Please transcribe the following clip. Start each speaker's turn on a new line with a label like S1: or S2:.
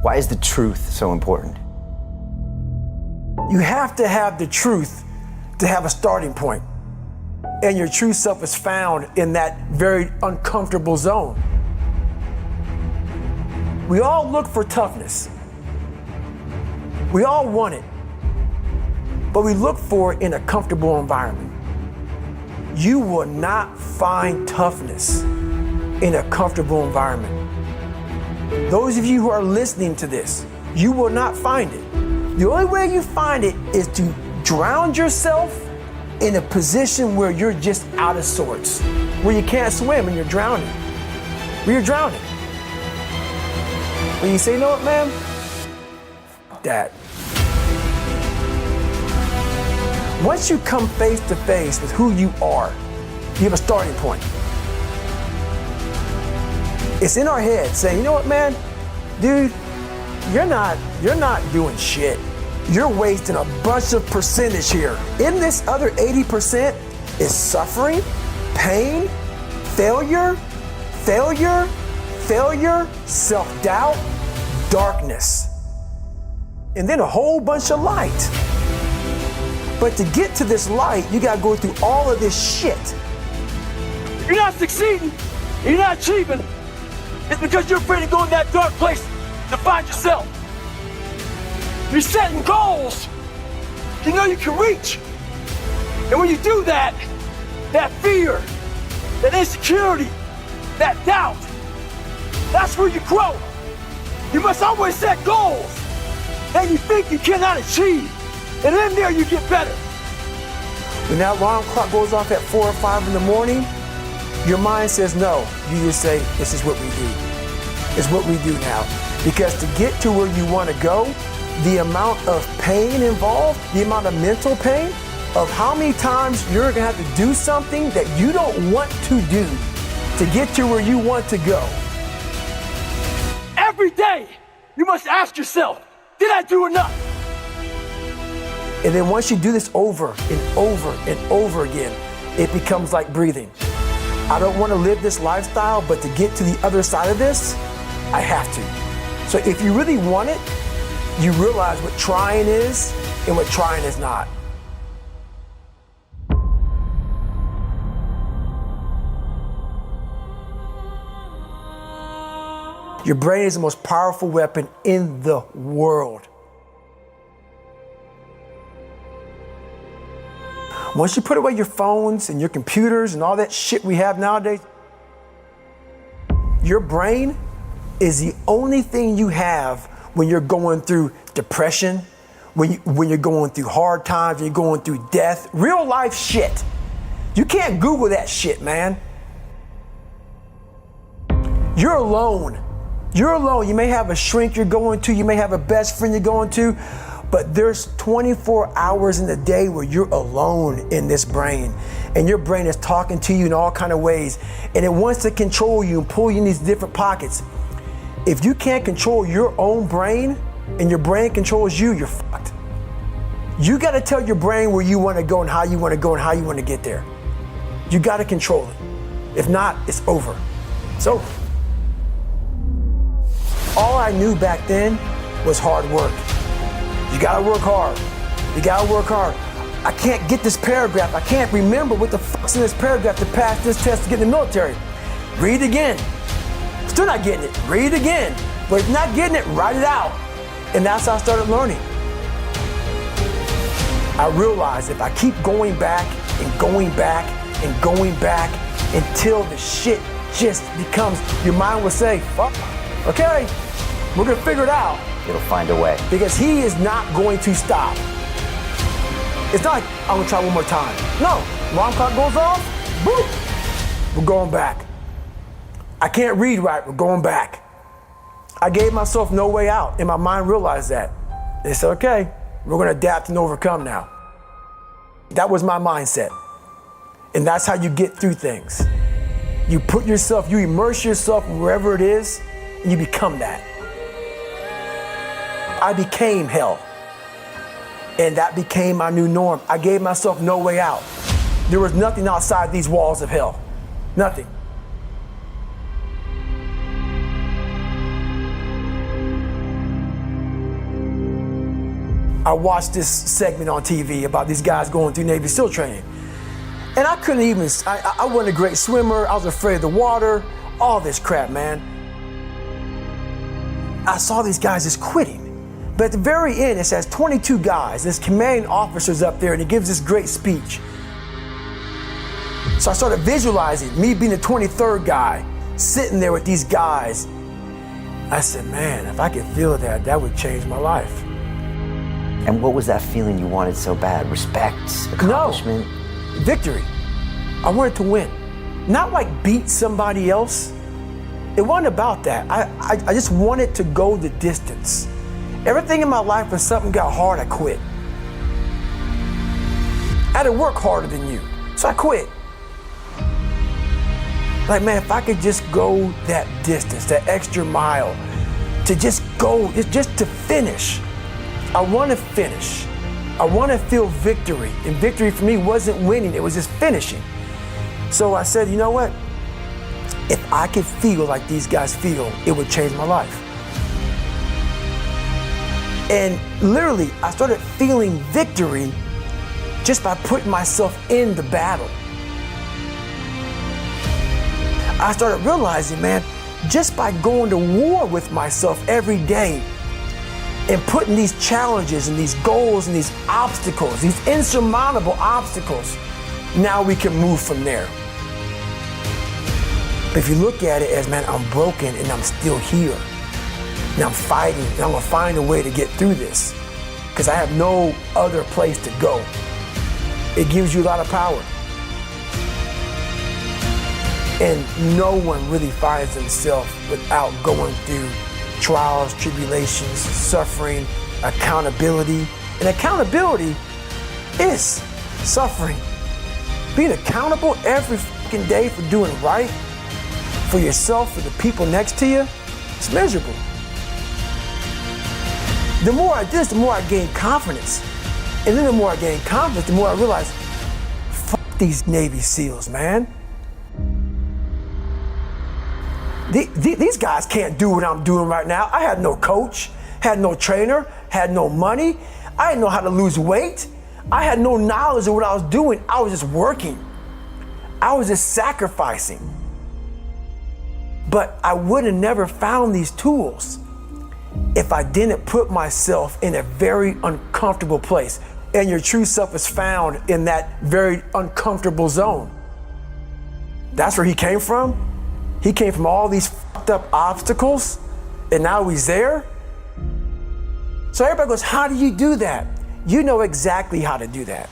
S1: Why is the truth so important?
S2: You have to have the truth to have a starting point. And your true self is found in that very uncomfortable zone. We all look for toughness. We all want it, but we look for it in a comfortable environment. You will not find toughness in a comfortable environment. Those of you who are listening to this, you will not find it. The only way you find it is to drown yourself in a position where you're just out of sorts, where you can't swim and you're drowning. Where you're drowning. When you say, you know what, man? F that. Once you come face to face with who you are, you have a starting point. It's in our head saying, you know what, man? Dude, you're not doing shit. You're wasting a bunch of percentage here. In this other 80% is suffering, pain, failure, self-doubt, darkness, and then a whole bunch of light. But to get to this light, you gotta go through all of this shit.
S3: If you're not succeeding, you're not achieving, it's because you're afraid to go in that dark place to find yourself. You're setting goals you know you can reach. And when you do that, that fear, that insecurity, that doubt, that's where you grow. You must always set goals that you think you cannot achieve. And in there you get better.
S2: When that alarm clock goes off at 4 or 5 in the morning, your mind says no. You just say, this is what we do. It's what we do now. Because to get to where you want to go, the amount of pain involved, the amount of mental pain, of how many times you're gonna have to do something that you don't want to do to get to where you want to go.
S3: Every day, you must ask yourself, did I do enough?
S2: And then once you do this over and over and over again, it becomes like breathing. I don't want to live this lifestyle, but to get to the other side of this, I have to. So if you really want it, you realize what trying is and what trying is not. Your brain is the most powerful weapon in the world. Once you put away your phones and your computers and all that shit we have nowadays, your brain is the only thing you have when you're going through depression, when you're going through hard times, when you're going through death, real life shit. You can't Google that shit, man. You're alone. You're alone. You may have a shrink you're going to, you may have a best friend you're going to, but there's 24 hours in the day where you're alone in this brain, and your brain is talking to you in all kind of ways, and it wants to control you and pull you in these different pockets. If you can't control your own brain and your brain controls you, you're fucked. You got to tell your brain where you want to go and how you want to go and how you want to get there. You got to control it. If not, it's over. It's over. All I knew back then was hard work. You gotta work hard. You gotta work hard. I can't get this paragraph. I can't remember what the fuck's in this paragraph to pass this test to get in the military. Read it again. Still not getting it. Read it again. But if you're not getting it, write it out. And that's how I started learning. I realized if I keep going back and going back and going back until the shit just becomes, your mind will say, fuck, okay, we're gonna figure it out.
S1: It'll find a way.
S2: Because he is not going to stop. It's not like, I'm gonna try one more time. No, alarm clock goes off, boop, we're going back. I can't read right, we're going back. I gave myself no way out, and my mind realized that. They said, okay, we're gonna adapt and overcome now. That was my mindset. And that's how you get through things. You put yourself, you immerse yourself wherever it is, and you become that. I became hell. And that became my new norm. I gave myself no way out. There was nothing outside these walls of hell. Nothing. I watched this segment on TV about these guys going through Navy SEAL training. And I couldn't even, I wasn't a great swimmer, I was afraid of the water, all this crap, man. I saw these guys just quitting. But at the very end, it says 22 guys, this commanding officer's up there and he gives this great speech. So I started visualizing me being the 23rd guy, sitting there with these guys. I said, man, if I could feel that, that would change my life.
S1: And what was that feeling you wanted so bad? Respect? Accomplishment?
S2: No, victory. I wanted to win. Not like beat somebody else. It wasn't about that. I just wanted to go the distance. Everything in my life, when something got hard, I quit. I had to work harder than you, so I quit. Like, man, if I could just go that distance, that extra mile, to just go, just to finish. I want to finish. I want to feel victory. And victory for me wasn't winning, it was just finishing. So I said, you know what? If I could feel like these guys feel, it would change my life. And literally, I started feeling victory just by putting myself in the battle. I started realizing, man, just by going to war with myself every day and putting these challenges and these goals and these obstacles, these insurmountable obstacles, now we can move from there. But if you look at it as, man, I'm broken and I'm still here. And I'm fighting and I'm gonna find a way to get through this because I have no other place to go. It gives you a lot of power. And no one really finds themselves without going through trials, tribulations, suffering, accountability. And accountability is suffering. Being accountable every fucking day for doing right for yourself, for the people next to you, it's miserable. The more I did this, the more I gained confidence. And then the more I gained confidence, the more I realized, fuck these Navy SEALs, man. These guys can't do what I'm doing right now. I had no coach, had no trainer, had no money. I didn't know how to lose weight. I had no knowledge of what I was doing. I was just working. I was just sacrificing. But I would have never found these tools if I didn't put myself in a very uncomfortable place. And your true self is found in that very uncomfortable zone. That's where he came from. He came from all these fucked up obstacles, and now he's there. So everybody goes, how do you do that? You know exactly how to do that.